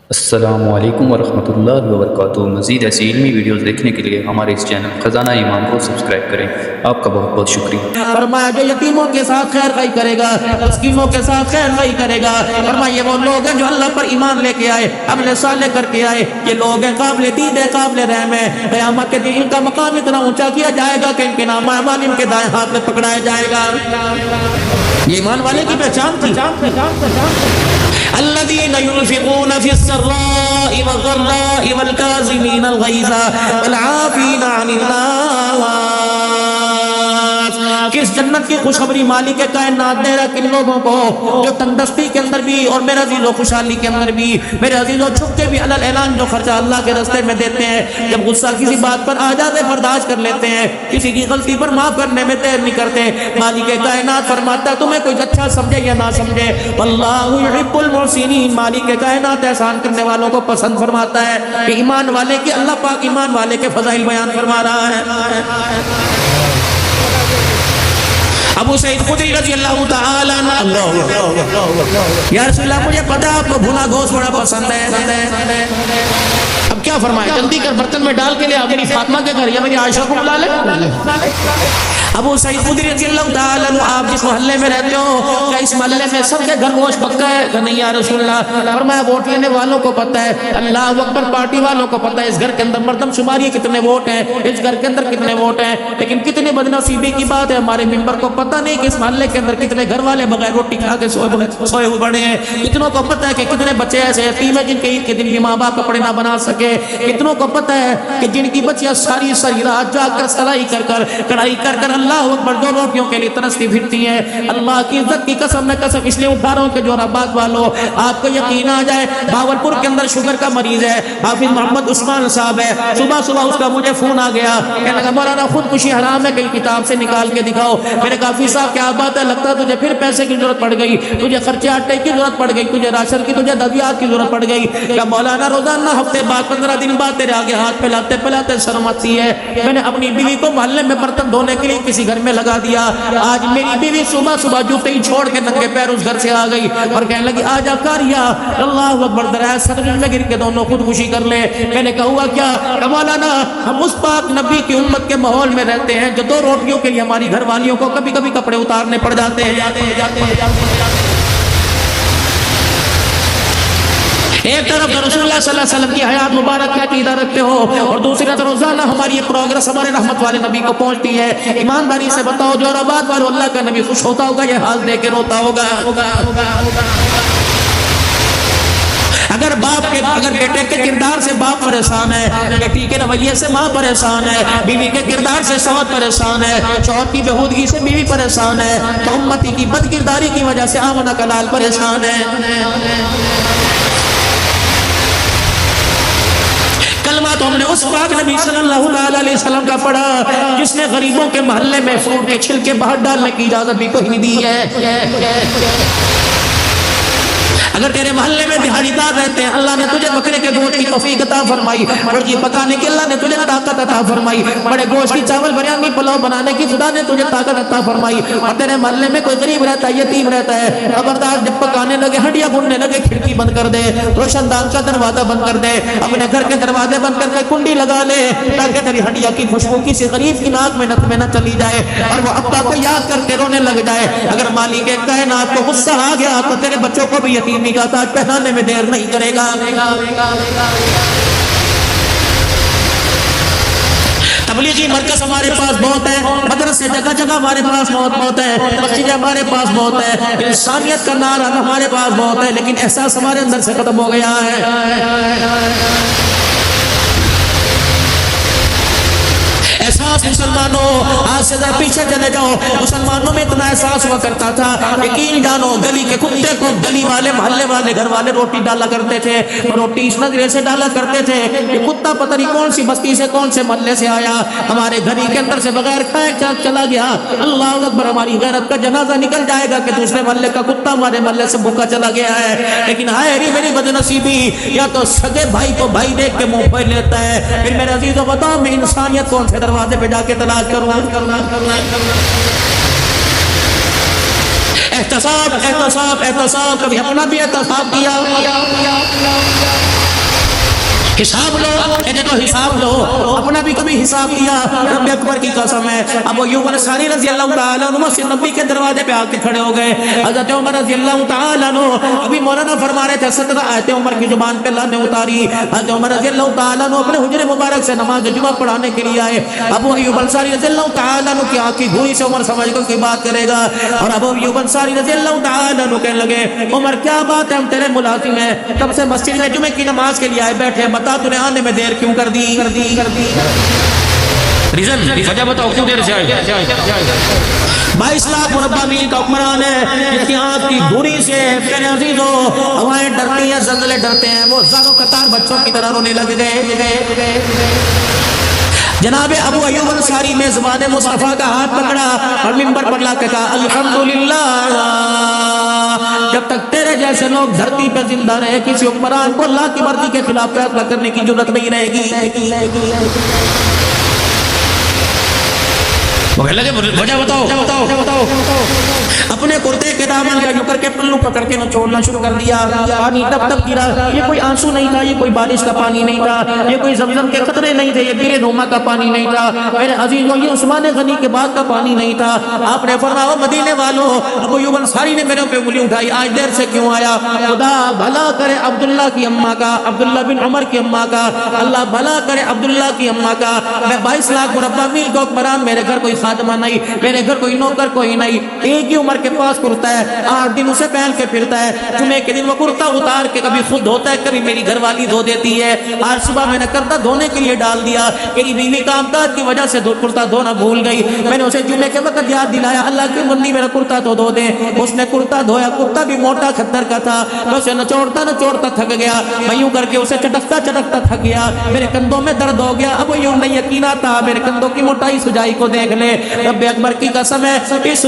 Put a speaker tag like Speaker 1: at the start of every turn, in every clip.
Speaker 1: السلام علیکم ورحمۃ اللہ وبرکاتہ۔ مزید ایسی علمی ویڈیوز دیکھنے کے لیے ہمارے اس چینل خزانہ ایمان کو سبسکرائب کریں۔ آپ کا بہت بہت شکریہ۔
Speaker 2: فرمایا جو یتیموں کے ساتھ خیر خواہی کرے گا، مسکینوں کے ساتھ خیر خواہی کرے گا، فرمایا یہ وہ لوگ ہیں جو اللہ پر ایمان لے کے آئے، عمل صالح کر کے آئے، یہ لوگ ہیں قابل دید ہے، قابل رحم ہے۔ قیامت کے دن ان کا مقام اتنا اونچا کیا جائے گا کہ ان کے نام اعمال ان کے دائیں ہاتھ میں پکڑایا جائے گا۔ یہ ایمان والے کی پہچان تھی۔ الذين ينفقون في السراء والضراء والكاظمين الغيظ والعافين عن الناس۔ کس جنت کی خوشخبری مالک کائنات دے رہا کن لوگوں کو جو تندرستی کے اندر بھی اور میرے عزیزو خوشحالی کے اندر بھی، میرے عزیزو چھپ کے بھی علل اعلان جو خرچہ اللہ کے راستے میں دیتے ہیں، جب غصہ کسی بات پر آ جاتے برداشت کر لیتے ہیں، کسی کی غلطی پر معاف کرنے میں دیر نہیں کرتے۔ مالک کائنات فرماتا ہے تمہیں کوئی اچھا سمجھے یا نہ سمجھے، واللہ یحب المحسنین، مالک کائنات احسان کرنے والوں کو پسند فرماتا ہے۔ کہ ایمان والے کی اللہ پاک ایمان والے کے فضائل بیان فرما رہا ہے۔ ابو سعید خدری رضی اللہ تعالی عنہ، یا رسول اللہ مجھے پتا آپ کو بھونا گوشت بڑا پسند ہے، اب کیا فرمایا؟ جلدی کر برتن میں ڈال کے لے آپ میری فاطمہ کے گھر یا میری عائشہ کو بلا لے۔ ابو سعید خدری رضی اللہ تعالی عنہ، آپ جس محلے میں رہتے ہو کیا اس محلے میں سب کے گھر گوشت پکا ہے؟ کہ نہیں یا رسول اللہ۔ فرمایا ووٹ لینے والوں کو پتہ ہے، اللہ اکبر، پارٹی والوں کو پتہ ہے اس گھر کے اندر مردم شماری کتنے ووٹ ہیں، اس گھر کے اندر کتنے ووٹ ہیں، لیکن کتنی بدنصیبی کی بات ہے ہمارے ممبر کو پتہ نہیں کہ اس محلے کے اندر کتنے گھر والے بغیر روٹی کھا کے سوئے ہوئے بڑے ہیں، کتنوں کو پتہ ہے کہ کتنے بچے ایسے یتیم ہیں جن کے عید کے دن بھی ماں باپ کپڑے نہ بنا سکے، کتنوں کو پتہ ہے کہ جن کی بچیاں ساری رات جاگ کر سلائی کر کر کڑھائی کر کر اللہ اکبر دو روٹیوں کے لیے ترستی پھرتی ہیں۔ اللہ کی عزت کی قسم میں قسم اس لیے اٹھا رہا ہوں کہ جو رباط والو آپ کو یقین آ جائے، بھاولپور کے اندر شوگر کا مریض ہے، حافظ محمد عثمان صاحب ہے، صبح صبح اس کا مجھے فون آ گیا، کہنے لگا مولانا خودکشی حرام ہے، کئی کتاب سے نکال کے دکھاؤ۔ میں نے کہا حافظ صاحب کیا بات ہے، لگتا ہے تجھے پھر پیسے کی ضرورت پڑ گئی، تجھے خرچے آٹے کی ضرورت پڑ گئی، تجھے راشن کی، تجھے دبیات کی ضرورت پڑ گئی۔ کیا مولانا روزانہ ہفتے بعد 15 دن بعد تیرے آگے ہاتھ پھیلاتے پھیلاتے شرم آتی ہے؟ میں نے اپنی بیوی کو محلے میں برتن دھونے کے لیے کسی گھر میں لگا دیا، آج میری بیوی صبح صبح جوتے ہی چھوڑ کے ننگے پیر اس گھر سے آ گئی اور کہنے لگی آجا کاریا اللہ اکبر درائے سرگن میں گر کے دونوں خودکشی کر لے۔ میں نے کہا ہوا کیا؟ کہ مولانا ہم اس پاک نبی کی امت کے ماحول میں رہتے ہیں جو دو روٹیوں کے لیے ہماری گھر والیوں کو کبھی کبھی کپڑے اتارنے پڑ جاتے ہیں۔ ایک طرف رسول اللہ صلی اللہ علیہ وسلم کی حیات مبارک کا عقیدہ رکھتے ہو اور دوسری طرف روزانہ ہماری یہ پروگرس ہمارے رحمت والے نبی کو پہنچتی ہے۔ ایمانداری سے بتاؤ جو رباط والے اللہ کا نبی خوش ہوتا ہوگا یہ حال دے کے روتا ہوگا۔ اگر باپ کے اگر بیٹے کے کردار سے باپ پریشان ہے، بیٹی کے رویے سے ماں پریشان ہے، بیوی کے کردار سے شوہر پریشان ہے، شوہر کی بہودگی سے بیوی پریشان ہے، تو امتی کی بد کرداری کی وجہ سے آمنہ کا لال پریشان ہے۔ کلمہ تو ہم نے اس پاک نبی صلی اللہ علیہ وسلم کا پڑھا جس نے غریبوں کے محلے میں فروٹ کے چھلکے باہر ڈالنے کی اجازت بھی کوئی نہیں دی ہے۔ اگر تیرے محلے میں دہاڑی دار رہتے ہیں، اللہ نے تجھے بکرے کے گوشت کی توفیق عطا فرمائی، مرغی پکانے کی اللہ نے تجھے طاقت عطا فرمائی، بڑے گوشت کی چاول بریانی پلاؤ بنانے کی خدا نے تجھے طاقت عطا فرمائی، اور تیرے محلے میں کوئی غریب رہتا ہے، یتیم رہتا ہے، خبردار جب پکانے لگے ہڈیاں بھوننے لگے کھڑکی بند کر دے، روشن دان کا دروازہ بند کر دے، اپنے گھر کے دروازے بند کر کے کنڈی لگا لے تاکہ تیری ہڈیاں کی خوشبو کسی غریب کی ناک میں نت میں نہ چلی جائے اور وہ ابا کو یاد کر کے رونے لگ جائے۔ اگر مالک کائنات کو غصہ آ گیا تو تیرے بچوں کو بھی یتیمی کا تاج پہنانے میں دیر نہیں کرے گا۔ تبلیغی مرکز ہمارے پاس بہت ہے، مدرسے جگہ جگہ ہمارے پاس بہت ہے، مسجد ہمارے پاس بہت ہے، انسانیت کا نعرہ ہمارے پاس بہت ہے، لیکن احساس ہمارے اندر سے ختم ہو گیا ہے۔ احساس مسلمانوں آج سے ذرا پیچھے چلے جاؤ، مسلمانوں میں اتنا احساس ہوا کرتا تھا، یقین جانو گلی کے کتے کو گلی والے محلے والے گھر والے روٹی ڈالا کرتے تھے، روٹی اس نظرے سے ڈالا کرتے تھے کہ کتا پتہ نہیں کون سی بستی سے کون سے محلے سے آیا ہمارے گھری کے اندر سے بغیر کھائے چلا گیا، اللہ اکبر ہماری غیرت کا جنازہ نکل جائے گا کہ دوسرے محلے کا کتا ہمارے محلے سے بھوکا چلا گیا ہے۔ لیکن ہائے ری میری بدنصیبی، یا تو سگے بھائی کو بھائی دیکھ کے منہ پہ لیتا ہے، پھر میرے عزیزو بتاؤ میں انسانیت کون سے دروازے پہ جا کے تلاش کروں؟ احتساب احتساب احتساب، کبھی اپنا بھی احتساب کیا۔ حساب لو انہیں تو حساب لو، اپنا بھی کبھی حساب کیا؟ رب اکبر کی قسم ہے، ابو ایوب انصاری رضی اللہ تعالیٰ عنہ مسجد نبی کے دروازے پہ آ کے کھڑے ہو گئے۔ حضرت عمر رضی اللہ تعالیٰ عنہ ابھی مولانا فرما رہے تھے 17 آیتیں عمر کی زبان پہ اللہ نے اتاری۔ حضرت عمر رضی اللہ تعالیٰ عنہ اپنے حجرے مبارک سے نماز جمعہ پڑھانے کے لیے آئے۔ ابو ایوب انصاری رضی اللہ تعالیٰ عنہ کی آنکھ کی گھوری سے عمر سمجھ کر کوئی بات کرے گا، اور ابو ایوب انصاری رضی اللہ تعالیٰ عنہ کہنے لگے عمر کیا بات ہے، ہم تیرے ملازم ہیں، تب سے مسجد میں جمعے کی نماز کے لیے آئے بیٹھے، بتا تو نے آنے میں دیر کیوں کر دی؟ ریزن وجہ بتاؤ کیوں دیر سے آئے؟ 22 لاکھ مربع میل کا حکمران ہے، جس کی آنکھ کی گھوری سے میرے عزیزو ہوائیں ڈرتی ہیں، زلزلے ڈرتے ہیں، وہ زاروں قطار بچوں کی طرح رونے لگ گئے۔ جناب ابو ایوب انصاری میں زبان مصطفیٰ کا ہاتھ پکڑا اور منبر پر لا کے کہا الحمدللہ، جب تک تیرے جیسے لوگ دھرتی پہ زندہ رہے کسی حکمران کو اللہ کی مرضی کے خلاف فیصلہ کرنے کی جرات نہیں رہے گی۔ وہ کہنے لگے وجہ بتاؤ۔ اپنے کرتے کے دامن کا یوں کر کے پلو پکڑ کے نچوڑنا شروع کر دیا، پانی تب تب گرا۔ یہ کوئی آنسو نہیں تھا، یہ کوئی بارش کا پانی نہیں تھا، یہ کوئی زمزم کے قطرے نہیں تھے، یہ بیر روما کا پانی نہیں تھا، میرے عزیزوں یہ عثمان غنی کے باغ کا پانی نہیں تھا۔ آپ نے فرمایا مدینے والوں، ابو ایوب انصاری نے میرے پہ انگلی اٹھائی، آج دیر سے کیوں آیا؟ خدا بھلا کرے عبداللہ کی اماں کا، عبداللہ بن عمر کی اماں کا، اللہ بھلا کرے عبداللہ کی اماں کا۔ میں 22 لاکھ مربع میل کا حکمران، میرے گھر کوئی خادمہ نہیں، میرے گھر کوئی نوکر کوئی نہیں، ایک ہی عمر کے پاس کرتا ہے، 8 دن اسے پہن کے پھرتا ہے، جمعے کے دن وہ کرتا اتار کے کبھی خود دھوتا ہے، کبھی میری گھر والی دھو دیتی ہے۔ آج صبح میں نے کرتا دھونے کے لیے ڈال دیا، میری بیوی کام کاج کی وجہ سے کرتا دھونا بھول گئی، میں نے اسے جمعے کے وقت یاد دلایا اللہ کی بندی میرا کرتا تو دھو دے۔ اس نے کرتا دھویا، کرتا بھی موٹا کھدر کا تھا، میں اسے نچوڑتا تھک گیا، میں یوں کر کے اسے چٹکتا تھک گیا، میرے کندھوں میں درد ہو گیا۔ اب یوں نہیں یقین آتا میرے کندھوں کی موٹائی سجائی کو دیکھ لے، رب اکبر کی قسم ہے اس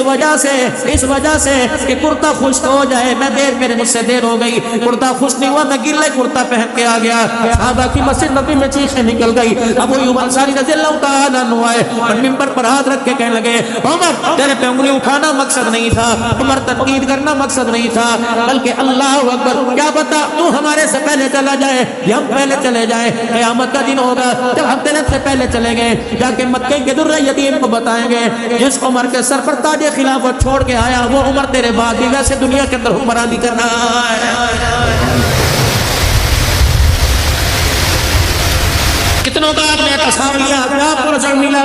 Speaker 2: وجہ سے کہ کرتا خشک ہو جائے، میرے مجھ سے دیر ہو گئی، کرتا خشک نہیں ہوا، میں گلے کرتا پہن کے آ گیا۔ صحابہ کی مسجد نبی میں چیخیں نکل گئی۔ ابو ایوب انصاری رضی اللہ تعالیٰ عنہ آئے اور منبر پر ہاتھ رکھ کے کہنے لگے عمر تیرے پہ انگلی اٹھانا مقصد نہیں تھا، عمر تنقید کرنا مقصد نہیں تھا، بلکہ اللہ اکبر کیا پتا تو ہمارے سے پہلے چلا جائے یا ہم پہلے چلے جائیں، قیامت کا دن ہوگا جب ہم تیرے سے پہلے چلے گئے، جا کے مکے کے در یتیم کو بتائیں گے جس عمر کے سر پر تاج خلافت چھوڑ کے آیا وہ عمر تیرے بعد بھی ویسے دنیا کے اندر حکمرانی کرنا ہے۔ کتنوں کا آپ نے اعتصام لیا، آپ کو رزق ملا،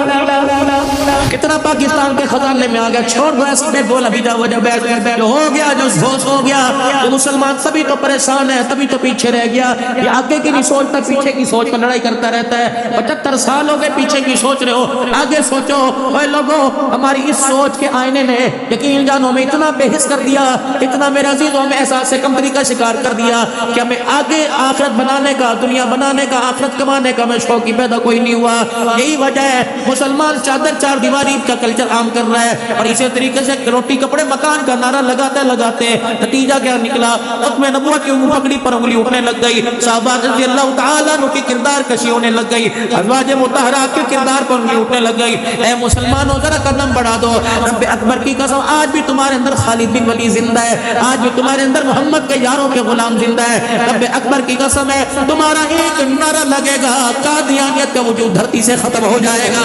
Speaker 2: کتنا پاکستان کے خزانے میں آ گیا، چھوڑ دو ایسے میں بولا بھی جا وجہ بیٹھ جو ہو گیا، جو ہوش ہو گیا، جو مسلمان سبھی تو پریشان ہے، تبھی تو پیچھے رہ گیا، یہ آگے کی نہیں سوچتا پیچھے کی سوچ پر لڑائی کرتا رہتا ہے۔ 75 سال ہو گئے پیچھے کی سوچ رہے ہو، آگے سوچو۔ اے لوگوں ہماری اس سوچ کے آئینے نے یقین جانوں میں اتنا بے حس کر دیا، اتنا میرے عزیزوں میں احساس کمتری کا شکار کر دیا کہ ہمیں آگے آخرت بنانے کا، دنیا بنانے کا، آخرت کمانے کا کی پیدا کوئی نہیں ہوا۔ یہی وجہ ہے مسلمان چادر چار دیواری کا کلچر عام کر رہا ہے، اور اسی طریقے سے روٹی کپڑے مکان کا نعرہ لگاتے نتیجہ کیا نکلا؟ حکم نبوت کی پگڑی پر انگلی اٹھنے لگ گئی، صحابہ رضی اللہ تعالیٰ عنہ کی کردار کشی ہونے لگ گئی، ازواج مطہرات کے کردار پر انگلی اٹھنے لگ گئی۔ اے مسلمانوں ذرا قدم بڑھا دو، رب اکبر کی قسم آج بھی تمہارے اندر خالد بن ولید زندہ ہے، آج بھی تمہارے اندر محمد کے یاروں کے غلام زندہ ہے۔ رب اکبر کی قسم ہے تمہارا ایک نعرہ لگے گا قادیانیت کا وجود دھرتی سے ختم ہو جائے گا۔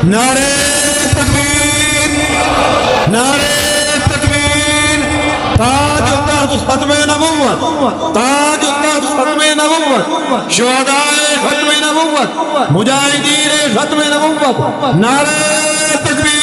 Speaker 3: نعرہ تکبیر، نعرہ تکبیر، تاج التحت ختم نبوت، تاج التحت ختم نبوت، شہدائے ختم نبوت، مجاہدین ختم نبوت، نعرہ تکبیر۔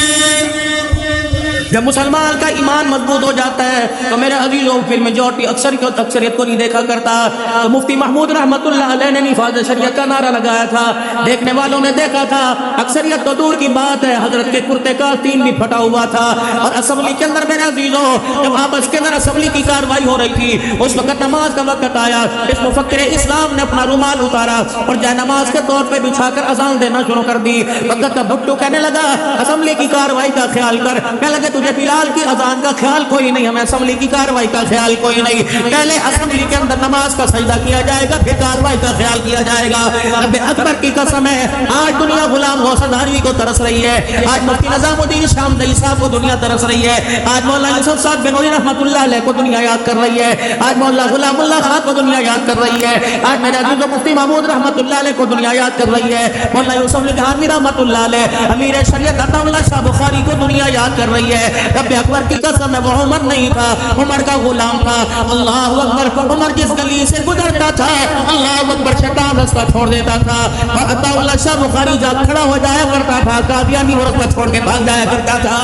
Speaker 2: جب مسلمان کا ایمان مضبوط ہو جاتا ہے تو میرے عزیزوں پھر میجورٹی اکثریت کو نہیں دیکھا کرتا۔ تو مفتی محمود رحمت اللہ علیہ نے نفاذ شریعت کا نعرہ لگایا تھا، دیکھنے والوں نے دیکھا تھا اکثریت تو دور کی بات ہے، حضرت کے کرتے کا تین بھی پھٹا ہوا تھا، اور اسمبلی کے اندر میرے عزیزوں جب آپس کے اندر اسمبلی کی کاروائی ہو رہی تھی اس وقت نماز کا وقت آیا، اس مفکر اسلام نے اپنا رومال اتارا اور جائے نماز کے طور پہ بچھا کر اذان دینا شروع کر دی۔ وقت کا بھٹو کہنے لگا اسمبلی کی کاروائی کا خیال کر، کہنے لگے تجھے ہمیں بلال کی اذان کا خیال کوئی نہیں, ہمیں اسمبلی کی کاروائی کا خیال کوئی نہیں. پہلے اسمبلی کے اندر نماز کا سجدہ کیا جائے گا, پھر کاروائی کا خیال کیا جائے گا. رب اکبر کی قسم ہے, آج دنیا غلام غوث دہلوی کو ترس رہی ہے, آج مفتی نظام الدین شامدئی صاحب کو دنیا ترس رہی ہے, آج مولانا یوسف صاحب بنوری رحمۃ اللہ علیہ کو دنیا یاد کر رہی ہے, آج مولانا غلام اللہ خان کو دنیا یاد کر رہی ہے, آج میرے عزیز و مفتی محمود رحمۃ اللہ علیہ کو دنیا یاد کر رہی ہے, مولانا یوسف علی خانوی رحمۃ اللہ علیہ, امیر شریعت عطا اللہ شاہ بخاری کو دنیا یاد کر رہی ہے. رب اکبر کی قسم ہے, وہ عمر نہیں تھا, عمر کا غلام تھا. اللہ اکبر, عمر جس گلی سے گزرتا تھا اللہ اکبر شیطان رستہ چھوڑ دیتا تھا, اور عطا اللہ شاہ بخاری جا کھڑا ہو جایا کرتا تھا, قادیانی وہ رستہ چھوڑ کے بھاگ جایا کرتا تھا.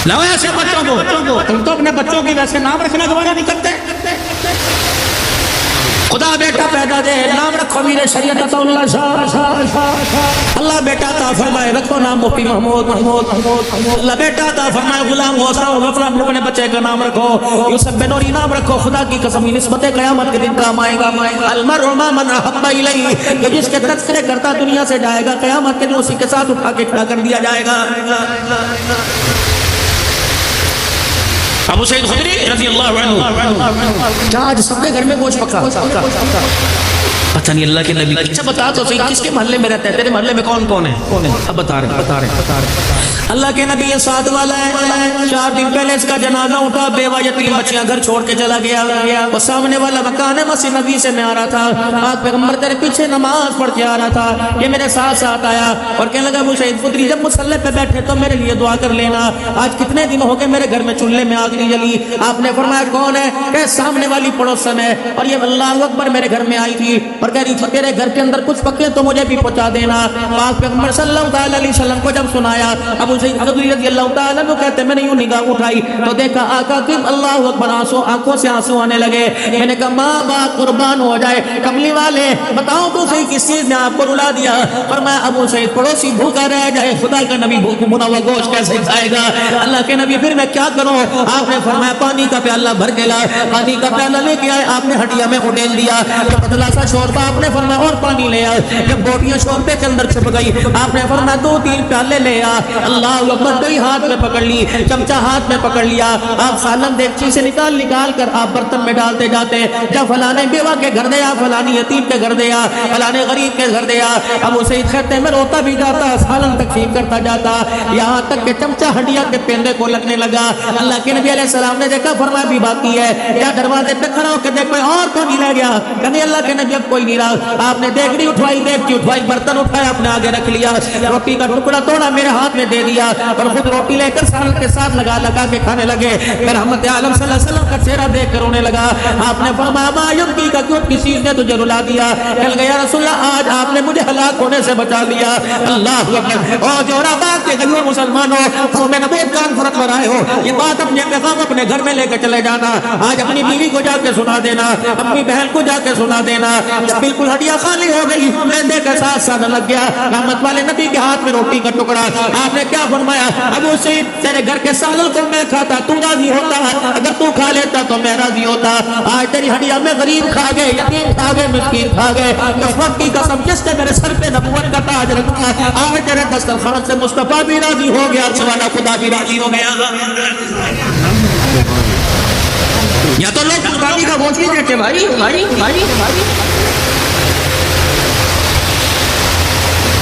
Speaker 2: لاؤ ایسے بچوں کو, تم تو اپنے بچوں کی ویسے نام رکھنا گوارا نہیں کرتے. خدا بیٹا پیدا دے, نام رکھو میر شریعت عطا اللہ شاہ. اللہ بیٹا عطا فرمائے, رکھو نام مفتی محمود. اللہ بیٹا عطا فرمائے, غلام غوث غفران اپنے بچے کا نام رکھو, یوسف بنوری نام رکھو. خدا کی قسم نسبت قیامت کے دن کام آئے گا. المرء مع من احب الیہ, کہ جس کے تذکرے کرتا دنیا سے جائے گا, قیامت کے دن اسی کے ساتھ اٹھا کے کھڑا کر دیا جائے گا. ابو سعید خدری رضی اللہ عنہ, آج سب کے گھر میں گوشت پکا, پتہ نہیں اللہ کے نبی. اچھا بتا تو صحیح, کس کے محلے میں رہتا ہے, تیرے محلے میں کون کون ہے؟ اب بتا رہے اللہ کے نبی یہ ساتھ والا ہے. 4 دن پہلے اس کا جنازہ اٹھا, بیوہ یتیم بچیاں گھر چھوڑ کے چلا گیا. وہ سامنے والا مکان ہے مسجد نبی سے میں آ رہا تھا, آج پیغمبر تیرے پیچھے نماز پڑھ کے آ رہا تھا, یہ میرے ساتھ آیا اور کہنے لگا ابو سعید خدری جب مصلی پہ بیٹھے تو میرے لیے دعا کر لینا, آج کتنے دن ہو گئے میرے گھر میں چولہے میں آگ نہیں جلی. آپ نے فرمایا کون ہے؟ کہ سامنے والی پڑوسن ہے, اور یہ اللہ اکبر میرے گھر میں آئی تھی اور کہہ رہی تھی تیرے گھر کے اندر کچھ پکے تو مجھے بھی پہنچا دینا. پاک پیغمبر صلی اللہ علیہ وسلم کو جب سنایا, ابو سعید خدری رضی اللہ تعالیٰ عنہ کہتے میں نے یوں نگاہ اٹھائی تو دیکھا آقا کی اللہ اکبر آنکھوں سے آنسو آنے لگے. میں نے کہا ماں باپ قربان ہو جائے, کملی والے بتاؤ تو صحیح کس چیز نے آپ کو رلا دیا؟ فرمایا ابو سعید پڑوسی بھوکا رہ جائے, خدا کا نبی بھوک بنا ہوا گوشت کیسے کھائے گا؟ اللہ کے نبی پھر میں کیا کروں؟ آپ نے فرمایا پانی کا پیالہ بھر کے لا, پانی کا پیالہ لے کے آئے, آپ نے ہڈیا میں اڈیل دیا, پتلا سا شوربہ آپ نے فرمایا اور پانی لے آئے, جب بوٹیاں شوربے کے اندر چھپ گئی آپ نے فرمایا 2-3 پیالے لے آ, اللہ اکبر کئی ہاتھ میں پکڑ لی, چمچہ ہاتھ میں پکڑ لیا, آپ سالن دیگچی سے نکال کر آپ برتن میں ڈالتے جاتے, جب فلانے بیوہ کے گھر دیا, فلانی یتیم کے گھر دیا, فلانے غریب کے گھر دیا. ابو سعید کہتے میں روتا بھی جاتا, سالن تقسیم کرتا جاتا, یہاں تک کہ چمچہ ہڈیا کے پیندے کو لگنے لگا. اللہ کے نبی علیہ السلام نے دیکھا, فرمایا بھی باقی ہے, یا دروازے پہ کھڑا ہو کے دیکھ کوئی اور تو نہیں رہ گیا؟ کہنے اللہ کے نبی اب کوئی نہیں رہا. آپ نے دیگڑی اٹھوائی, دیگچی اٹھوائی, برتن اٹھایا, اپنے آگے رکھ لیا, روٹی کا ٹکڑا توڑا میرے ہاتھ میں دے دیا, اور خود روٹی لے کر سالن کے ساتھ لگا کے کھانے لگے. پھر رحمت عالم صلی اللہ علیہ وسلم کا چہرہ دیکھ کر رونے لگا. آپ نے فرمایا ما یبکی کا, کیوں کس چیز نے تجھے رلا دیا؟ کہنے لگا یا رسول اللہ آج آپ نے مجھے ہلاک ہونے سے بچا لیا. اللہ اکبر. اور جو آباد کے غریب مسلمانوں قوم نبوت کانفرنس پر آئے ہو, یہ بات اپنے پیغام اپنے گھر میں لے کے چلے جانا. آج اپنی بیوی کو جا کے سنا دینا, اپنی بہن کو جا کے سنا دینا. جب بالکل ہڈیا خالی ہو گئی, میندے کے ساتھ سادہ لگ گیا, رحمت والے نبی کے ہاتھ میں روٹی کا ٹکڑا. آپ نے کیا فرمایا؟ ابو سعید تیرے گھر کے سالن کو میں کھاتا, تو راضی ہوتا, اگر تو کھا لیتا تو میں راضی ہوتا. آج تیری ہڈیا میں غریب کھا گئے, یتیم کھا گئے, مسکین کھا گئے. اس وقت کی قسم جس نے میرے سر پہ نبوت کا تاج رکھا, آج تیرے دسترخوان سے مصطفیٰ بھی راضی ہو گیا, سوالا خدا بھی راضی ہو گیا. یا تو لوگ قربانی کا گوشت نہیں دیتے بھائی.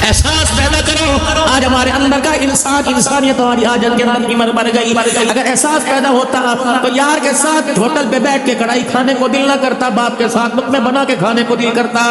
Speaker 2: احساس پیدا کرو, آج ہمارے اندر کا انسانیت ہماری حاجت کے اندر قیمت بڑھ گئی. اگر احساس پیدا ہوتا تو یار کے ساتھ ہوٹل پہ بیٹھ کے کڑھائی کھانے کو دل نہ کرتا, باپ کے ساتھ لقمے بنا کے کھانے کو دل کرتا.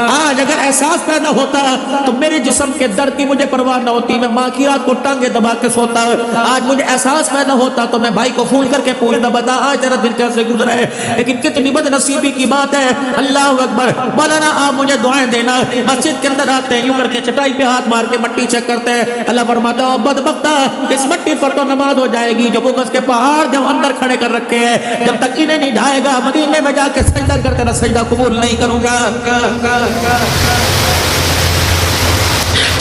Speaker 2: آج اگر احساس پیدا ہوتا تو میرے جسم کے درد کی مجھے پرواہ نہ ہوتی, میں ماں کی رات کو ٹانگے دبا کے سوتا. آج مجھے احساس پیدا ہوتا تو میں بھائی کو فون کر کے پوچھتا, بتا آج تیرا دن کیسے گزرا ہے. لیکن کتنی بد نصیبی کی بات ہے. اللہ اکبر. مولانا آپ مجھے دعائیں دینا, مسجد کے اندر آتے ہیں یوں کر کے چٹائی پہ ہاتھ مار کے مٹی چیک کرتے ہیں. اللہ فرماتا ہے بدبختہ, اس مٹی پر تو نماز ہو جائے گی جو بغض کے پہاڑ جب اندر کھڑے کر رکھے ہیں, جب تک انہیں نہیں ڈھائے گا مدینے میں جا کے سجدہ کرتے رہا, سجدہ قبول نہیں کروں گا.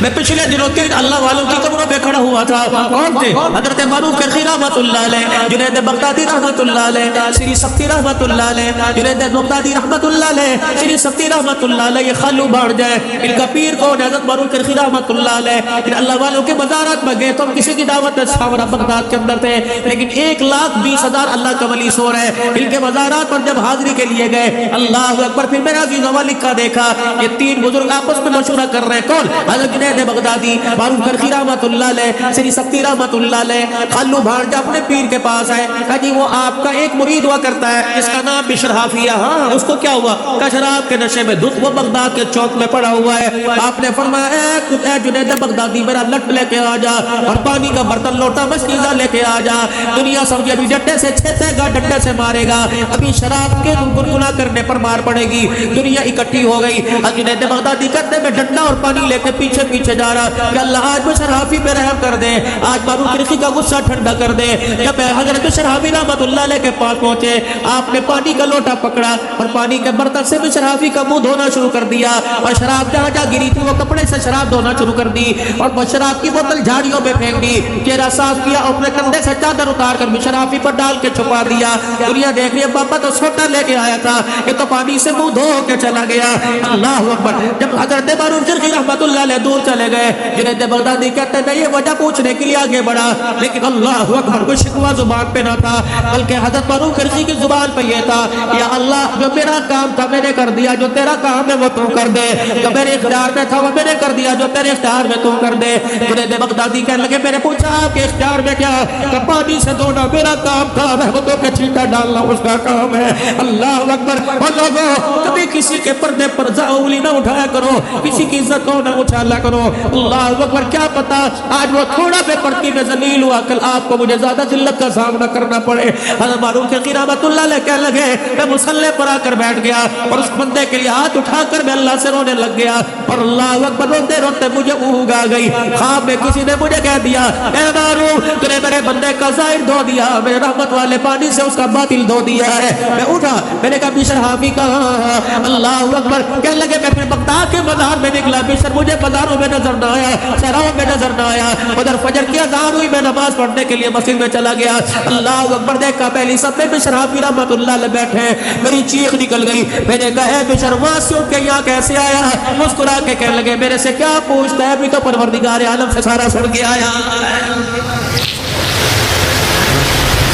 Speaker 2: میں پچھلے دنوں 3 اللہ والوں کی قبروں پہ کھڑا ہوا تھا. کون تھے؟ حضرت معروف کرخی رحمت اللہ علیہ, جنید بغدادی رحمت اللہ علیہ, سری سختی رحمت اللہ علیہ, جنید بغدادی رحمت اللہ علیہ, سری سختی رحمت اللہ علیہ. یہ خالو بڑھ جائے. ان کا پیر کون؟ حضرت معروف کرخی رحمت اللہ علیہ. ان اللہ والوں کے مزارات میں گئے تو ہم کسی کی دعوت میں ساورہ بغداد کے اندر تھے, لیکن 1,20,000 اللہ کا ولی سو رہے. ان کے مزارات پر جب حاضری کے لیے گئے, اللہ اکبر, پھر میرا عزیز مالک کا دیکھا, یہ 3 بزرگ آپس میں مشورہ کر رہے ہیں. کون؟ حضرت جنید بغدادی, معروف کرخی رحمت اللہ علیہ, سری سختی رحمت اللہ علیہ. خالو بھانجا اپنے پیر کے پاس آئے, کہا جی وہ آپ کا ایک مرید ہوا کرتا ہے, اس کا نام بشر حافیہ. ہاں, اس کو کیا ہوا؟ کہا شراب کے نشے میں دھت, وہ بغداد کے چوک میں پڑا ہوا ہے. آپ نے فرمایا اے جنید بغدادی, میرا لٹ لے کے آ جا اور پانی کا برتن لوٹا مشکیزہ لے کے آ جا. دنیا سمجھے ابھی ڈنڈے سے چھیتے گا, ڈنڈے سے مارے گا, ابھی شراب کے گنگنا کرنے پر مار پڑے گی. دنیا اکٹھی ہو گئی. جنید بغدادی کرنے میں ڈنڈا اور پانی لے کے پیچھے پیچھے جا رہا کہ اللہ آج بشر حافی پہ رحم کر دے, آج معروف کرخی کا غصہ ٹھنڈا کر دے. جب حضرت بشر حافی رحمت اللہ علیہ کے پاس پہنچے, آپ نے پانی کا لوٹا پکڑا اور پانی کے برتن سے بشر حافی کا منہ دھونا شروع کر دیا, اور شراب جہاں جہاں گری تھی وہ کپڑے سے شراب دھونا شروع کر دی, اور شراب کی بوتل جھاڑیوں میں پھینک دی. چہرہ صاف کیا اور اپنے کندھے سے چادر اتار کر بشر حافی پر ڈال کے چھپا دیا. دنیا دیکھ رہی ہے, بابا تو سوٹا لے کے آیا تھا, یہ تو پانی سے منہ دھو کے چلا گیا. اللہ اکبر. جب حضرت معروف کرخی رحمت اللہ علیہ دور چلے گئے, جنید بغدادی کہتے ہیں میں یہ وجہ پوچھنے کے لیے آگے بڑھا, لیکن اللہ اکبر, کوئی شکوہ زبان پہ نہ تھا, بلکہ حضرت معروف کرخی کی زبان پہ یہ تھا, یا اللہ جو میرا کام تھا میں نے کر دیا, جو تیرا کام ہے وہ تو کر دے. جو میرے اختیار میں تھا وہ میں نے کر دیا, جو تیرے اختیار میں تو کر دے. جنید بغدادی کہنے لگے میں نے پوچھا آپ کے اختیار میں کیا؟ کہ پانی سے دھونا میرا کام تھا, رحمتوں کے چھینٹا ڈالنا اس کا کام ہے. اللہ اکبر. اور لوگوں, کبھی کسی کے پردے پر انگلی نہ اٹھایا کرو, کسی کی عزت کو نہ اچھالا کرو. اللہ اکبر. کیا پتا آج وہ تھوڑا بے پرتی میں ذلیل ہوا, کل آپ کو مجھے زیادہ ذلت کا سامنا کرنا پڑے. حضرت معروف کرخی رحمت اللہ علیہ کہنے لگے میں مصلی پر آ کر بیٹھ گیا اور اس بندے کے لیے ہاتھ اٹھا کر میں اللہ سے رونے لگ گیا. اور اللہ اکبر, روتے روتے مجھے اونگ آ گئی. خواب میں کسی نے مجھے کہہ دیا اے معروف تو نے میرے بندے کا ظاہر دھو دیا, میرے رحمت والے پانی سے اس کا باطل دھو دیا ہے. میں اٹھا, میں نے کہا بشر حافی کہاں؟ اللہ اکبر. کہنے لگے میں پھر بغداد کے بازار میں نکلا, بشر مجھے بازاروں میں نظر نہ آیا, شہروں میں نظر نہ آیا. ادھر فجر کی اذان ہوئی, میں نماز پڑھنے کے لیے مسجد میں چلا گیا. اللہ اکبر. دیکھا پہلی صف میں بشر حافی رحمت اللہ علیہ بیٹھے, میری چیخ نکل گئی. میں نے کہا اے بشر واسیوں کے یہاں کیسے آیا؟ مسکرا کے کہنے لگے میرے سے کیا پوچھتا ہے, ابھی تو پروردگار عالم سے سارا سڑ کے آیا.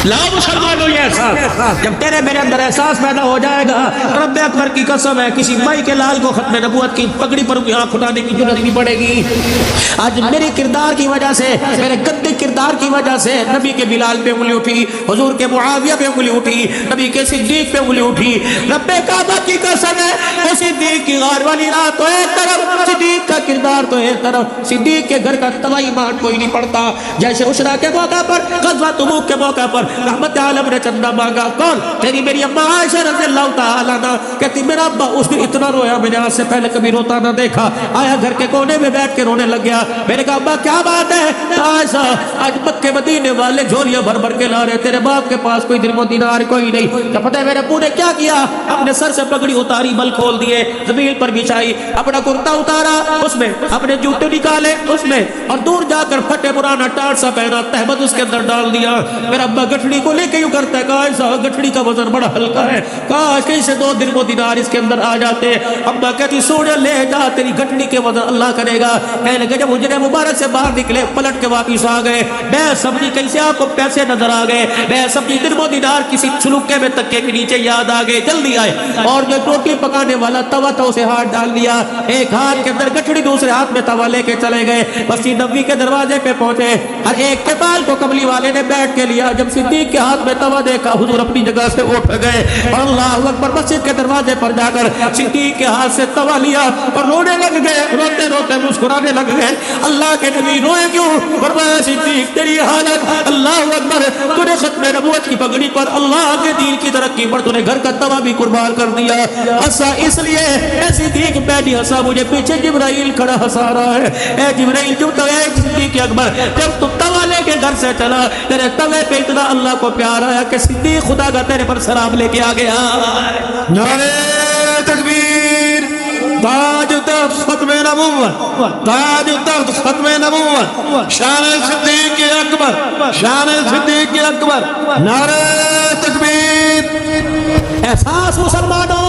Speaker 2: لا مسلمانوں یہ احساس, جب تیرے میرے اندر احساس پیدا ہو جائے گا, رب اکبر کی قسم ہے کسی مائی کے لال کو ختم نبوت کی پگڑی پر آنکھ اٹھانے کی ضرورت نہیں پڑے گی. آج میرے کردار کی وجہ سے, میرے گندے کردار کی وجہ سے نبی کے بلال پہ انگلی اٹھی, حضور کے معاویہ پہ انگلی اٹھی, نبی کے صدیق پہ انگلی اٹھی. رب کعبہ کی قسم ہے وہ صدیق کی غار والی رات تو ایک طرف, صدیق کا کردار تو ایک طرف, صدیق کے گھر کا توائی مان کوئی نہیں پڑتا. جیسے عشرہ کے موقع پر, غزوہ تبوک کے موقع پر رحمت عالم نے چندہ مانگا. کون؟ تیری میری اماں عائشہ رضی اللہ تعالیٰ عنہ کہتی میرا ابا اس نے اتنا رویا میں نے آج سے پہلے کبھی روتا نہ دیکھا. آیا گھر کے کونے میں بیٹھ کے رونے لگ گیا. میں نے کہا ابا کیا بات ہے؟ عائشہ آج مکے مدینے والے جھولیاں بھر بھر کے لا رہے, تیرے باپ کے پاس کوئی درہم و دینار کوئی نہیں. کیا پتہ ہے میرے ابو نے کیا کیا؟ اپنے سر سے پگڑی اتاری, بل کھول دیے, زمین پر بچھائی, اپنا کرتا اتارا, اس میں اپنے جوتے نکالے اس میں, اور دور جا کر پھٹے پرانا ٹاٹ سا پہنا تہمت اس کے اندر ڈال دیا. میرا ابا گٹھڑی کو لے کے یوں کرتا ہے, کہا گٹھڑی کا وزن بڑا ہلکا ہے, کاش کہیں سے 2 درہم و دینار اس کے اندر آ جاتے. ابا کہتی سونے لے جا, تیری گٹھڑی کے وزن اللہ کرے گا. کہنے لگے جب حجرے مبارک سے باہر نکلے, پلٹ کے واپس آ گئے. بے سمجھی کیسے آپ کو پیسے نظر آ گئے, بے سمجھی درہم و دینار کسی چھلکے میں تکے کے نیچے یاد آ گئے, جلدی آئے. اور جو روٹی پکانے والا توا تھا اسے ہاتھ ڈال دیا, ایک ہاتھ کے اندر گٹھڑی, دوسرے ہاتھ میں توا لے کے چلے گئے. مسجد نبوی کے دروازے پہ پہنچے, ہر ایک کے بال کو کملی والے نے بیٹھ کے لیا. جب صدیق کے ہاتھ میں توا دیکھا, حضور اپنی جگہ سے اٹھ گئے. اللہ اکبر. مسجد کے دروازے پر جا کر صدیق کے ہاتھ سے توا لیا اور رونے لگ گئے, روتے روتے مسکرانے لگ گئے. اللہ کے نبی روئے کیوں؟ فرمایا صدیق تیری حالت, اللہ اکبر, تو نے ختم نبوت کی پگڑی پر اللہ کے دین کی ترقی پر تو نے گھر کا توا بھی قربان کر دیا. ہنسا اس لیے اے صدیق میں نہیں ہنسا, مجھے پیچھے جبرائیل کھڑا ہنسا رہا ہے. اے جبرائیل جو تو اے صدیق اکبر, جب تو توا لے کے گھر سے چلا, تیرے توے پہ اتنا اللہ کو پیار آیا کہ صدیق خدا کا تیرے پر سلام لے کے آ گیا.
Speaker 3: نعرہ تکبیر, تاج تخت ختم نبوت تاج و تخت ختم نبوت شان صدیق اکبر شان صدیق اکبر نعرہ تکبیر
Speaker 2: احساس مسلمانوں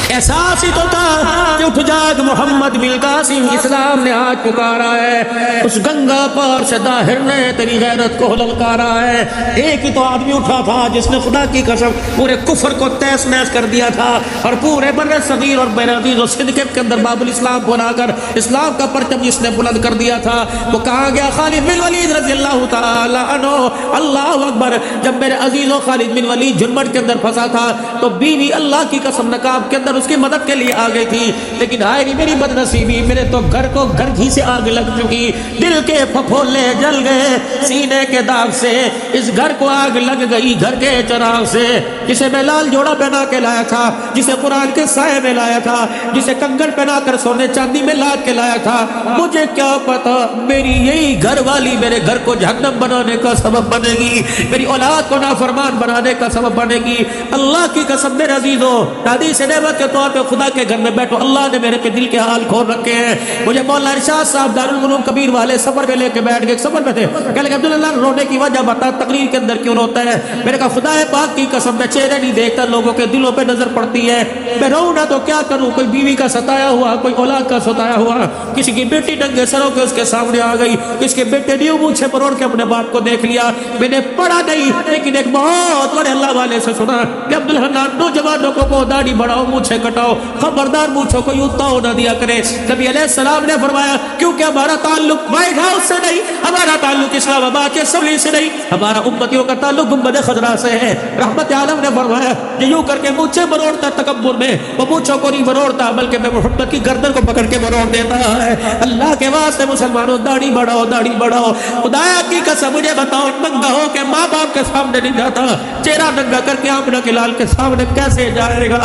Speaker 2: احساس ہی تو تھا کہ اٹھ جاگ محمد بن قاسم اسلام نے آج پکارا ہے اس گنگا پار سے داہر نے تیری غیرت کو للکارا ہے ایک ہی تو آدمی اٹھا تھا جس نے خدا کی قسم پورے کفر کو تیس نیس کر دیا تھا اور پورے بر صغیر اور بر عزیز و صدقے کے اندر باب الاسلام کو لا کر اسلام کا پرچم جس نے بلند کر دیا تھا وہ کہا گیا خالد بن ولید رضی اللہ تعالی عنہ اللہ اکبر جب میرے عزیز و خالد بن ولید جھنبٹ کے اندر پھنسا تھا تو بیوی اللہ کی قسم نقاب کے اندر اس کی مدد کے لیے آ گئی تھی لیکن ہائے میری بد نصیبی میرے تو گھر کو گھر گھی سے آگ لگ چکی دل کے پھپھولے جل گئے سینے کے داغ سے اس گھر کو آگ لگ گئی گھر کے چراغ سے جسے میں لال جوڑا پہنا کے لایا تھا جسے قرآن کے سائے میں لایا تھا جسے کنگن پہنا کر سونے چاندی میں لاد کے لایا تھا مجھے کیا پتا میری یہی گھر والی میرے گھر کو جہنم بنانے کا سبب بنے گی میری اولاد کو نافرمان بنانے کا سبب بنے گی اللہ کی قسم میرے عزیزو حدیث نعمت کے طور پہ خدا کے گھر میں بیٹھو اللہ نے میرے پہ دل کے حال کھول رکھے ہیں مجھے مولانا ارشاد صاحب دارالعلوم کبیر والے سفر میں لے کے بیٹھ گئے سفر میں تھے کہنے لگے عبداللہ رونے کی وجہ بتا تقریر کے اندر کیوں روتا ہے میں نے کہا خدا پاک کی قسم میں چہرے نہیں دیکھتا لوگوں کے دلوں پہ نظر پڑتی ہے میں روؤں نہ تو کیا کروں کوئی بیوی کا ستایا ہوا کوئی اولاد کا ستایا ہوا کسی کی بیٹی ننگے سروں کے اس کے سامنے آ گئی کس کے بیٹے نے مونچھے مروڑ کے اپنے باپ کو دیکھ لیا میں نے پڑھا نہیں لیکن ایک بہت بڑے اللہ والے سے سنا کہ عبدالحنان نوجوانوں کو داڑھی بڑھاؤ مونچھے کٹاؤ خبردار مونچھوں کو یوں تاؤ نہ دیا کرے نبی علیہ السلام نے فرمایا کیونکہ ہمارا تعلق وائٹ ہاؤس سے نہیں ہمارا تعلق اسلام آباد کے اسمبلی سے نہیں ہمارا امتیوں کا تعلق گنبد خضرا سے ہے رحمت عالم نے فرمایا کہ یوں کر کے مونچھے مروڑتا تکبر میں وہ مونچھوں کو نہیں مروڑتا بلکہ میں محبت کی گردن کو پکڑ کے مروڑ دیتا ہے اللہ کے واسطے مسلمانوں داڑھی بڑھاؤ خدایا کی قسم مجھے بتاؤ ننگا ہو کے ماں باپ کے سامنے نہیں جاتا چہرہ ننگا کر کے آمنہ کے لال کے سامنے کیسے جائے گا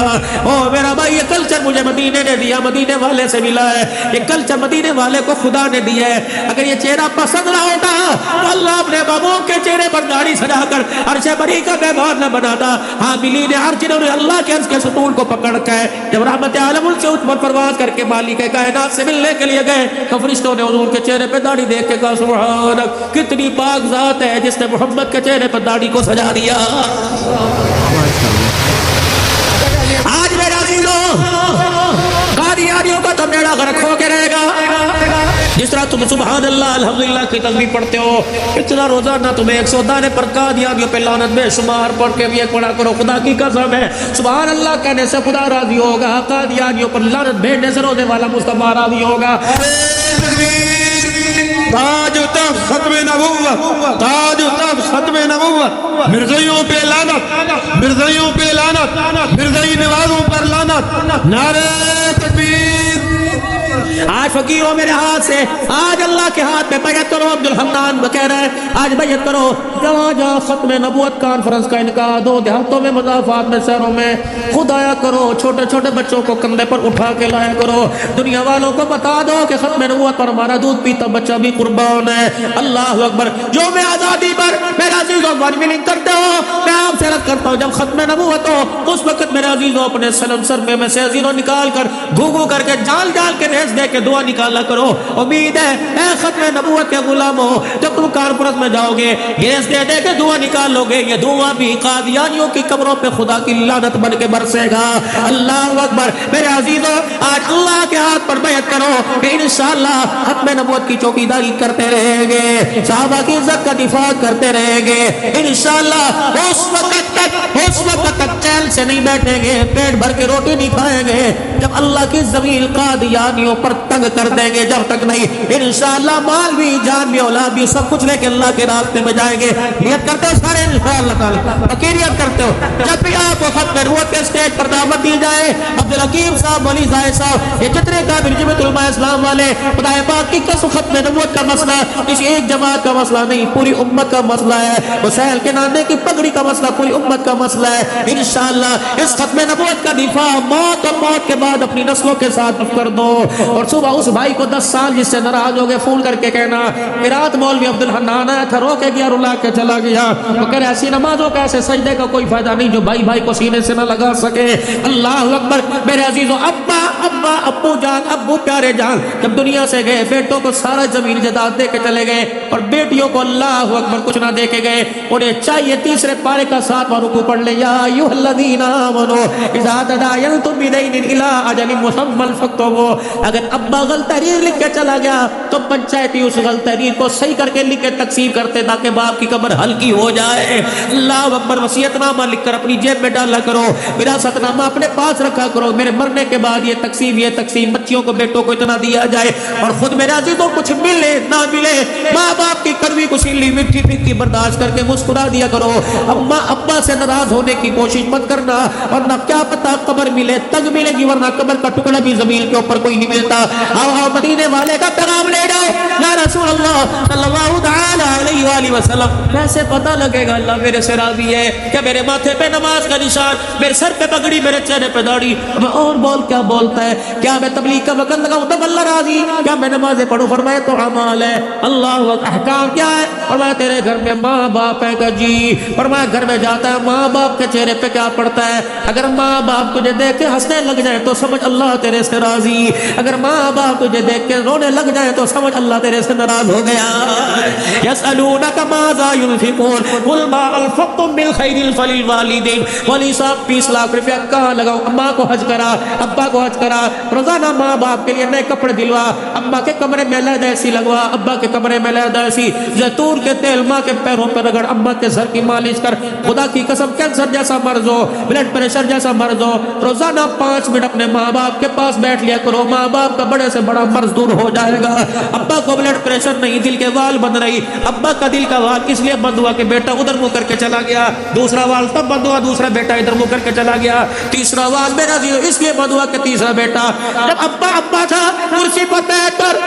Speaker 2: او میرا بھائی یہ کلچر مجھے مدینے نے دیا مدینے والے سے ملا ہے یہ کلچر مدینے والے کو خدا نے دیا ہے اگر یہ چہرہ پسند نہ ہوتا تو اللہ اپنے بابوں کے چہرے پر داڑھی سجا کر عرش بری کا مہمان نہ بناتا حاملین عرش جنہوں نے اللہ کے عرش کے ستون کو پکڑ کے جب رحمت عالم ان سے اس پر پرواز کر کے مالک کائنات سے ملنے کے لیے گئے تو فرشتوں نے حضور کے چہرے پہ داڑھی دیکھ کے کہا سبحانک کتنی پاک ذات ہے جس نے محمد کے چہرے پر داڑھی کو سجا دیا آج میرا قادیانیوں کا تو بیڑا غرق ہو کے رہے گا جس طرح تم سبحان اللہ الحمدللہ کی تسبیح پڑھتے ہو اتنا روزانہ تمہیں 100 دانے پر قادیانیوں پہ لعنت بے شمار پڑھ کے بھی ایک پڑھا کرو خدا کی قسم ہے سبحان اللہ کہنے سے خدا راضی ہوگا قادیانیوں پر لعنت بھیجنے سے روزے والا مصطفیٰ راضی ہوگا
Speaker 3: تاج و تخت ختم نبوت تاج و تخت ختم نبوت مرزائیوں پہ لعنت مرزائیوں پہ لعنت مرزائی نوازوں پر لعنت نعرہ تکبیر
Speaker 2: آج فقیروں میرے ہاتھ سے آج اللہ کے ہاتھ میں بیعت کرو عبدالحنان کہہ رہا ہے آج بیعت کرو جہاں جہاں ختم نبوت کانفرنس کا انعقاد ہو دیہاتوں میں مضافات میں شہروں میں خدایا کرو چھوٹے چھوٹے بچوں کو کندھے پر اٹھا کے لایا کرو دنیا والوں کو بتا دو کہ ختم نبوت پر ہمارا دودھ پیتا بچہ بھی قربان ہے اللہ اکبر جو میں آزادی پر میرا عزیزوں ملنگ کرتے ہو میں آپ سے عرض کرتا ہوں جب ختم نبوت ہو اس وقت میرے عزیزوں اپنے سلم سر میں سے عزیزوں نکال کر گھو کر کے جال کے ریس دے کے دعا نکالا کرو امید ہے اے ختم نبوت کے غلاموں جب تم کانفرنس میں جاؤ گے ریس دے دے کے دعا نکالو گے یہ دعا بھی قادیانیوں کی قبروں پہ خدا کی لعنت بن کے برسے گا اللہ اکبر میرے عزیزوں آج اللہ کے ہاتھ پر بیعت کرو کہ انشاءاللہ ختم نبوت کی چوکیداری کرتے رہیں گے صحابہ کی عزت کا دفاع کرتے رہیں گے انشاءاللہ اس وقت تک چین سے نہیں بیٹھیں گے پیٹ بھر کے روٹی نہیں کھائیں گے جب اللہ کی زمین قادیانیوں پر تنگ کر دیں گے جب تک نہیں انشاءاللہ مال بھی جان بھی اولاد بھی سب کچھ لے کے اللہ کے راستے میں جائیں گے نیت کرتے ہو سارے انشاءاللہ تعالی فقیریت کرتے ہو جب بھی آپ کو ختم نبوت کے سٹیج پر دعوت دی جائے عبدالحکیم صاحب ولی زاہد صاحب یہ جتنے کابر جمعیت علماء اسلام والے خدا پاک کی قسم ختم نبوت کا مسئلہ کسی ایک جماعت کا مسئلہ نہیں پوری امت کا مسئلہ ہے حسین کے نانے کی پگڑی کا مسئلہ پوری امت کا مسئلہ ہے انشاءاللہ اس ختم نبوت کا دفاع موت اور موت کے بعد اپنی نسلوں کے ساتھ کر دو اور صبح اس بھائی کو 10 سال جس سے ناراض ہو گئے فون کر کے کہنا رات مولوی عبدالحنان آیا تھا رو کے گیا رلا کے چلا گیا وہ کہہ رہے ایسی نمازوں کا ایسے سجدے کا کوئی فائدہ نہیں جو بھائی بھائی کو سینے سے نہ لگا سکے اللہ اکبر میرے عزیزوں ابا ابا ابو جان ابو پیارے جان جب دنیا سے گئے بیٹوں کو سارا زمین جائیداد دے کے چلے گئے اور بیٹیوں کو اللہ اکبر کچھ نہ دے کے گئے. انہیں چاہیے تیسرے پارے کا 7واں رکوع پڑھ لے. یا ایھا الذین آمنوا اذا تداینتم بدین الی اجل مسمى فاکتبوہ. اگر ابا غلط تحریر لکھ کے چلا گیا تو پنچایتی اس غلط تحریر کو صحیح کر کے لکھ کے تقسیم کرتے تاکہ باپ کی قبر ہلکی ہو جائے. اللہ اکبر. وصیت نامہ لکھ کر اپنی جیب میں ڈالا کرو, وراثت نامہ اپنے پاس رکھا کرو. میرے مرنے کے بعد یہ تقسیم بچیوں کو بیٹوں کو اتنا دیا جائے. اور خود میرے عزیزوں کچھ ملے نہ ملے ماں باپ کی کڑوی کسیلی میٹھی پھیکی برداشت کر کے مسکرا دیا کرو. اما ابا سے ناراض ہونے کی کوشش مت کرنا, ورنہ کیا پتا قبر ملے تنگ ملے گی, ورنہ قبر کا ٹکڑا بھی زمین کے اوپر کوئی نہیں ملتا. آؤ مدینے والے کا پیغام لے جاؤ. یا رسول اللہ صلی اللہ تعالی علیہ وآلہ وسلم, کیسے پتہ لگے گا اللہ میرے سے راضی ہے؟ کیا میرے ماتھے پہ نماز کا نشان, میرے سر پہ پگڑی, میرے چہرے پہ داڑھی, اور بول کیا بولتا ہے؟ کیا میں تبلیغ کا وقت لگاؤں تب اللہ راضی؟ کیا میں نمازیں پڑھوں؟ فرمایا تو اعمال ہے. اللہ احکام کیا ہے؟ فرمایا تیرے گھر میں ماں باپ ہے. کا جی. فرمایا گھر میں جاتا ہے ماں باپ کے چہرے پہ کیا پڑتا ہے؟ اگر ماں باپ تجھے دیکھ کے ہنسنے لگ جائے تو سمجھ اللہ تیرے سے راضی. اگر ماں باپ تجھے دیکھ کے رونے لگ جائے تو سمجھ اللہ تیرے سے ناراض ہو گیا. یسألونک ماذا ينفقون قل ما انفقتم بالخیر فللوالدین. والی صاحب 20 لاکھ روپیہ کہاں لگاؤ؟ اماں کو حج کرا, ابا کو حج کرا, روزانہ ماں باپ کے لیے نئے کپڑے دلوا, اماں کے کمرے میں علیحدہ ایسی لگوا, ابا کے کمرے میں علیحدہ ایسی, زیتون کے تیل ماں کے پیروں پر رگڑ, اماں کے سر کی مالش کر. خدا کی قسم کینسر جیسا مرض ہو, بلڈ پریشر جیسا مرض ہو, روزانہ 5 منٹ اپنے ماں باپ کے پاس بیٹھ لیا کرو. ماں باپ کا بڑے سے بڑا مرض دور ہو جائے گا. ابا کو بلڈ پریشر نہیں, دل کے وال بند رہی, ابا کا دل کا وال اس لیے بند ہوا کہ بیٹا ادھر منہ کر کے چلا گیا, دوسرا وال تب بند ہوا دوسرا بیٹا ادھر منہ کر کے چلا گیا, تیسرا وال میرا اس لیے بند ہوا کہ تیسرا بیٹا. جب ابا تھا کرسی پر بیٹھ کر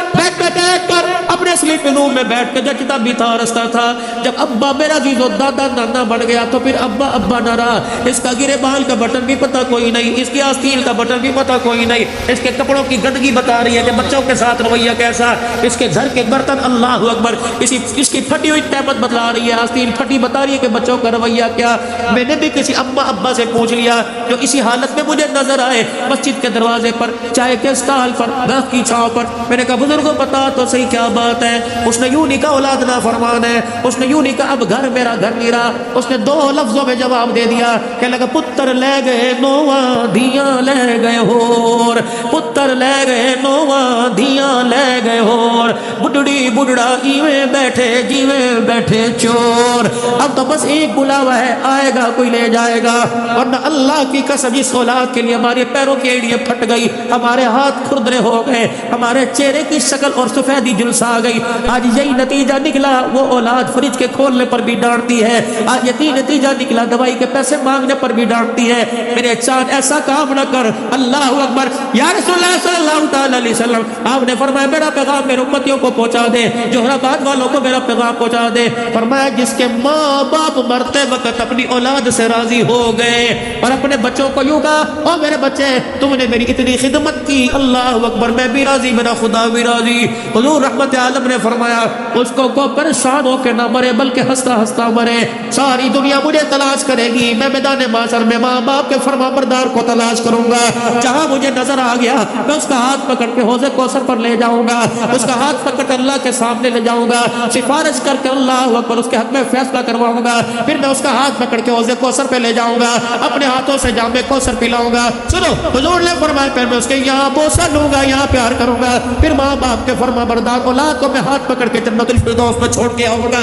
Speaker 2: اپنے سلیپنگ روم میں بیٹھ کے جچتا بھی تھا رستا تھا. جب ابا میرا عزیزو دادا نانا بڑھ گیا تو پھر ابا نہ رہا. اس کا گرے بال کا بٹن بھی پتا کوئی نہیں, اس کی آستین کا بٹن بھی پتا کوئی نہیں, اس کے کپڑوں کی گندگی بتا رہی ہے کہ بچوں کے ساتھ رویہ کیسا, اس کے گھر کے برتن اللہ اکبر, اس کی پھٹی ہوئی ٹیبت بتلا رہی ہے, آستین پھٹی بتا رہی ہے کہ بچوں کا رویہ کیا. میں نے بھی کسی اما ابا سے پوچھ لیا جو اسی حالت میں مجھے نظر آئے مسجد کے دروازے پر, چائے کے اسٹال پر, درخت کی چھاؤں پر. میں نے کہا بزرگوں بتا تو صحیح کیا بات ہے؟ اس نے یوں نہیں کہا اولاد نافرمان ہے, اس نے یوں نہیں کہا اب گھر میرا گھر نہیں رہا, اس نے 2 لفظوں میں جواب دے دیا کہ لگا پتر لے گئے نواں دیاں لے گئے ہور, پتر لے گئے نواں دیاں لے گئے ہور, بڈڑی بڈڑا ایویں بیٹھے جیویں بیٹھے چور. اب تو بس ایک بلاوا ہے, آئے گا کوئی لے جائے گا, ورنہ اللہ کی قسم اس اولاد کے لیے ہمارے پیروں کی ایڑیاں پھٹ گئی, ہمارے ہاتھ کھردرے ہو گئے, ہمارے چہرے کی شکل اور سفیدی جلس آ گئی. آج یہی نتیجہ نکلا, وہ اولاد فریج کے کھولنے پر بھی ڈانٹتی ہے. آج یہی نتیجہ نکلا, دوائی کے پیسے مانگنے پر بھی ڈانٹتی ہے. میرے چاند ایسا کام نہ کر. اللہ اکبر. یا رسول اللہ صلی اللہ تعالی علیہ وسلم, آپ نے فرمایا میرا پیغام میرے امتیوں کو پہنچا دے, جوہرآباد والوں کو میرا پیغام پہنچا دے. فرمایا جس کے ماں باپ مرتے وقت اپنی اولاد سے راضی ہو گئے اور اپنے بچوں کو یوں کہا, او میرے بچے تم نے میری اتنی خدمت کی, اللہ اکبر, میں بھی راضی, میرا خدا بھی راضی. حضور رحمت عالم نے فرمایا اس کو پریشان ہو کے نہ مرے بلکہ ہنستا ہنستا مرے. ساری دنیا مجھے تلاش کرے گی, میں میدان محشر میں ماں باپ کے فرما بردار کو تلاش کروں گا. جہاں مجھے نظر آ گیا میں اس کا ہاتھ پکڑ کے حوض کوثر پر لے جاؤں گا, اس کا ہاتھ پکڑ کے اللہ کے سامنے لے جاؤں گا, سفارش کر کے اللہ اکبر اس کے حق میں فیصلہ کرواؤں گا. پھر میں اس کا ہاتھ پکڑ کے حوض کوثر پہ لے جاؤں گا, اپنے ہاتھوں سے جام کوثر پلاؤں گا. سنو, حضور نے فرمایا پھر میں اس کے یہاں بوسہ لوں گا, یہاں پیار کروں گا. پھر ماں باپ کے فرما بردار اولاد کو میں ہاتھ پکڑ کے جنت الفردوس میں چھوڑ کے آؤں گا.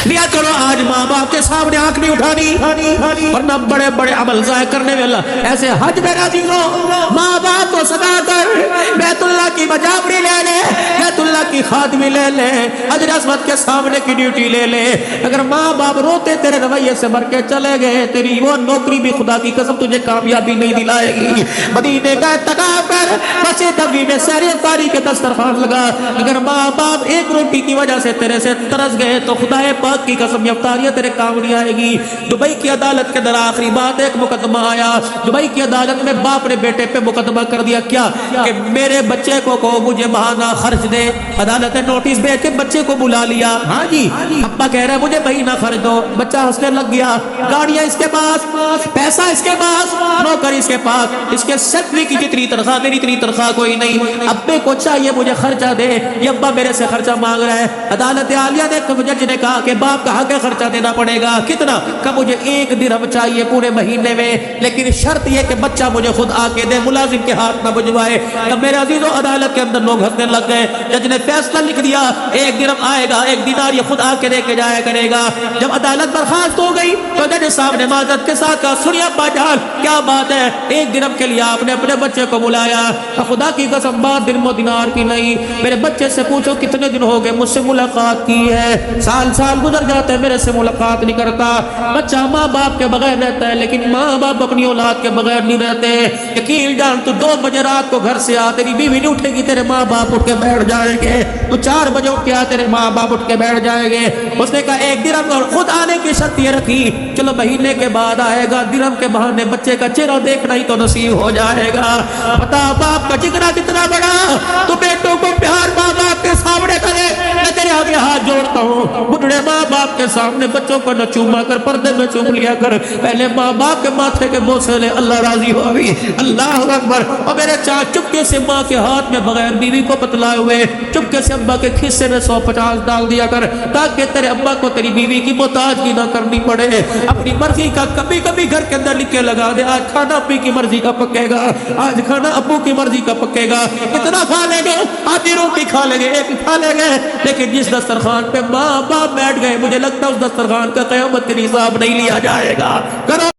Speaker 2: لیا کرو آج ماں باپ کے سامنے آنکھ نہیں اٹھانی, ورنہ بڑے بڑے عمل ضائع کرنے میں اللہ ایسے حج میں راضی ہو. ماں باپ کو سدا کر بیت اللہ کی بجاوری لے لے, بیت اللہ کی خادمی لے لے, حجر اسود کے سامنے کی ڈیوٹی لے لے. اگر ماں باپ روتے تیرے رویے سے مر کے چلے گئے, تیری وہ نوکری بھی خدا کی قسم تجھے کامیابی نہیں دلائے گی. مدینے کا اتقاء کر, مسجد نبوی میں سیر افطاری کے دسترخوان لگا. اگر ماں باپ ایک روٹی کی وجہ سے تیرے سے ترس گئے تو خدا پاک پاک کی قسم یہ افطاریاں تیرے کام نہیں آئے گی. دبئی کی عدالت کے اندر آخری بات ایک مقدمہ آیا. دبئی کی عدالت میں باپ نے بیٹے پہ مقدمہ کر دیا کیا کہ میرے بچے کو کہو مجھے ماہانہ خرچ دے. عدالت نے نوٹس بھیج کے بچے کو بلا لیا. ہاں جی ابا کہہ رہا ہے مجھے مہینہ خرچ دو. بچہ ہنسنے لگ گیا. گاڑیاں اس کے پاس, پیسہ اس کے پاس, نوکر اس کے پاس, اس کے سیلری کی جتنی تنخواہ میری اتنی تنخواہ کوئی نہیں. ابے کو چاہیے مجھے خرچہ دے, یہ ابا میرے سے خرچہ مانگ رہا ہے. عدالت عالیہ نے جج نے کہا کہ باپ کا حق ہے خرچہ دینا پڑے گا. کتنا؟ کہ مجھے 1 درہم چاہیے پورے مہینے میں, لیکن شرط یہ کہ بچہ مجھے خود آ کے دے, ملازم کے ہاتھ نہ بجوائے. تو میرے عزیزوں عدالت کے اندر لوگ ہنسنے لگ گئے. جج نے فیصلہ لکھ دیا 1 درہم آئے گا, 1 دینار یہ خود آ کے دے کے جایا کرے گا. جب عدالت برخاست ہو گئی تو جج صاحب نے معذرت کے ساتھ کہا سنیے ابا جان کیا بات ہے, 1 درہم کے لیے آپ نے اپنے بچے کو بلایا. خدا کی قسم بات درہم و دینار کی نہیں. میرے بچے سے پوچھو کتنے دن ہو گئے مجھ سے ملاقات کی ہے. سال گزر جاتے ہیں میرے سے ملاقات نہیں کرتا. بچہ ماں باپ کے بغیر رہتا ہے لیکن ماں باپ اپنی اولاد کے بغیر نہیں رہتے. یقین جان تو 2 بجے رات کو گھر سے آ, تیری بیوی نہیں اٹھے گی, تیرے ماں باپ اٹھ کے بیٹھ جائیں گے. تو 4 بجے اٹھ کے آ, تیرے ماں باپ اٹھ کے بیٹھ جائیں گے. اس نے کہا 1 درہم اور خود آنے کی شرط یہ رکھی چلو مہینے کے بعد آئے گا, درہم کے بہانے بچے کا چہرہ دیکھنا ہی تو نصیب ہو جائے گا. بتا باپ کا جگرا کتنا بڑا, تو بیٹوں کو پیار ماں باپ کے سامنے کرے. میں تیرے آگے ہاتھ جوڑتا ہوں, بڑھڑے ماں باپ کے سامنے بچوں کو نہ چوما کر, پردے میں چوم لیا کر. پہلے ماں باپ کے ماتھے کے بوسے لے, اللہ راضی ہوگی. اللہ اکبر. اور میرے چاچ چپکے سے ماں کے ہاتھ میں بغیر بیوی کو بتلائے ہوئے چپکے سے ابا کے کھسے میں 150 ڈال دیا کر, تاکہ تیرے ابا کو تیری بیوی کی محتاجگی نہ کرنی پڑے. اپنی مرضی کا کبھی کبھی گھر کے اندر لکھ کے لگا دے, آج کھانا اپنی کی مرضی کا پکے گا, آج کھانا ابو کی مرضی کا پکے گا. کتنا کھا لیں گے, آدھی روٹی کھا لیں گے, 1 کھا لیں گے, لیکن جس دسترخوان پہ ماں باپ بیٹھ گئے مجھے لگتا ہے اس دسترخوان کا قیامت کے حساب نہیں لیا جائے گا. کرو